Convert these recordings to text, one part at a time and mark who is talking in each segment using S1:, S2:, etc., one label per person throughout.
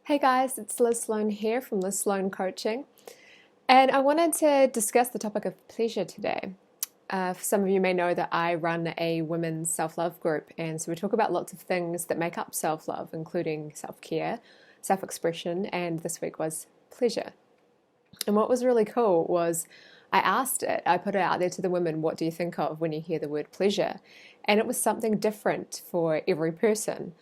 S1: Hey guys, it's Liz Sloan here from Liz Sloan Coaching, and I wanted to discuss the topic of pleasure today. For some of you may know that I run a women's self-love group, and so we talk about lots of things that make up self-love, including self-care, self-expression, and this week was pleasure. And what was really cool was I put it out there to the women, what do you think of when you hear the word pleasure? And it was something different for every person.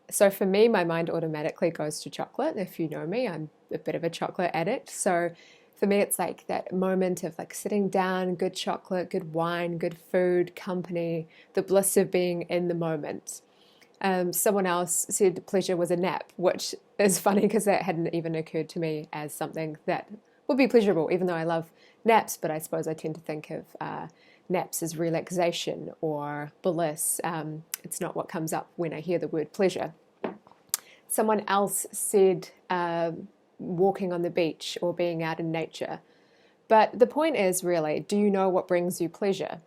S1: So for me, my mind automatically goes to chocolate. If you know me, I'm a bit of a chocolate addict. So for me, it's like that moment of like sitting down, good chocolate, good wine, good food, company, the bliss of being in the moment. Someone else said pleasure was a nap, which is funny because that hadn't even occurred to me as something that would be pleasurable, even though I love naps, but I suppose I tend to think of naps as relaxation or bliss. It's not what comes up when I hear the word pleasure. Someone else said walking on the beach or being out in nature. But the point is really, do you know what brings you pleasure?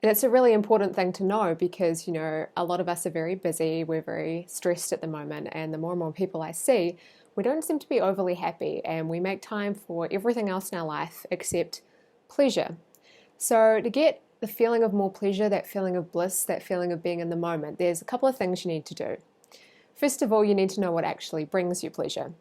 S1: And it's a really important thing to know because, a lot of us are very busy, we're very stressed at the moment, and the more and more people I see, we don't seem to be overly happy, and we make time for everything else in our life except pleasure. So to get the feeling of more pleasure, that feeling of bliss, that feeling of being in the moment, there's a couple of things you need to do. First of all, you need to know what actually brings you pleasure.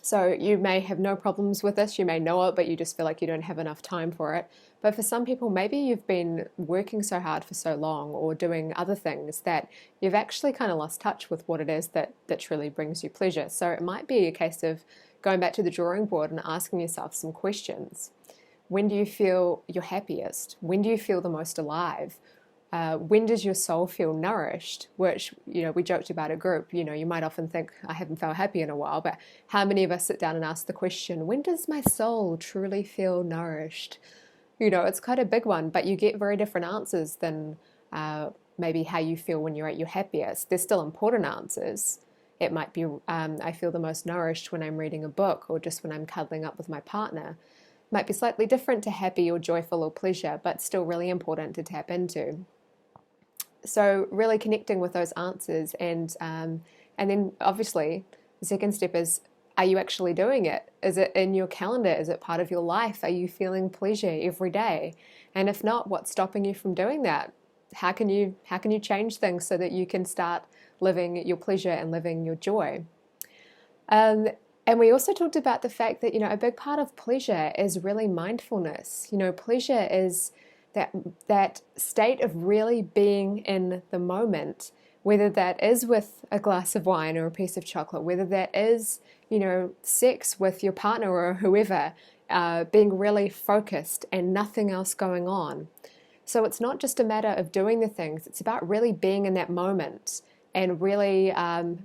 S1: So you may have no problems with this, you may know it, but you just feel like you don't have enough time for it. But for some people, maybe you've been working so hard for so long or doing other things that you've actually kind of lost touch with what it is that truly brings you pleasure. So it might be a case of going back to the drawing board and asking yourself some questions. When do you feel your happiest? When do you feel the most alive? When does your soul feel nourished? Which, we joked about a group, you might often think, I haven't felt happy in a while, but how many of us sit down and ask the question, when does my soul truly feel nourished? It's quite a big one, but you get very different answers than maybe how you feel when you're at your happiest. They're still important answers. It might be, I feel the most nourished when I'm reading a book or just when I'm cuddling up with my partner. It might be slightly different to happy or joyful or pleasure, but still really important to tap into. So really connecting with those answers, and then obviously the second step is, are you actually doing it? Is it in your calendar? Is it part of your life? Are you feeling pleasure every day? And if not, what's stopping you from doing that? How can you change things so that you can start living your pleasure and living your joy? And we also talked about the fact that, a big part of pleasure is really mindfulness. Pleasure is that state of really being in the moment, whether that is with a glass of wine or a piece of chocolate, whether that is, sex with your partner or whoever, being really focused and nothing else going on. So it's not just a matter of doing the things, it's about really being in that moment and really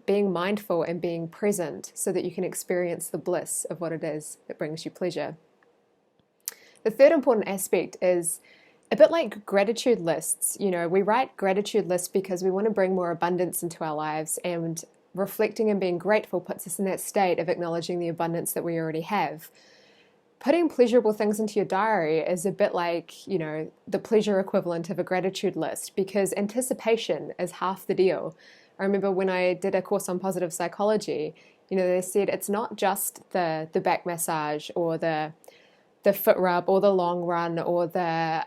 S1: being mindful and being present so that you can experience the bliss of what it is that brings you pleasure. The third important aspect is a bit like gratitude lists. We write gratitude lists because we want to bring more abundance into our lives, and reflecting and being grateful puts us in that state of acknowledging the abundance that we already have. Putting pleasurable things into your diary is a bit like, the pleasure equivalent of a gratitude list, because anticipation is half the deal. I remember when I did a course on positive psychology, they said it's not just the back massage or the foot rub or the long run or the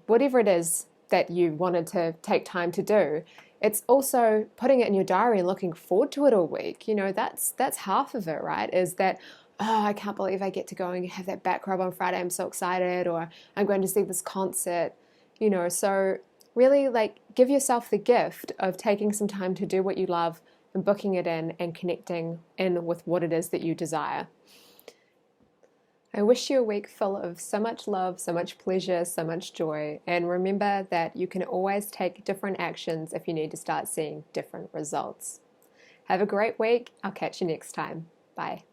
S1: whatever it is that you wanted to take time to do. It's also putting it in your diary and looking forward to it all week. That's half of it, right? Is that, oh, I can't believe I get to go and have that back rub on Friday. I'm so excited. Or I'm going to see this concert. So really give yourself the gift of taking some time to do what you love and booking it in and connecting in with what it is that you desire. I wish you a week full of so much love, so much pleasure, so much joy. And remember that you can always take different actions if you need to start seeing different results. Have a great week. I'll catch you next time. Bye.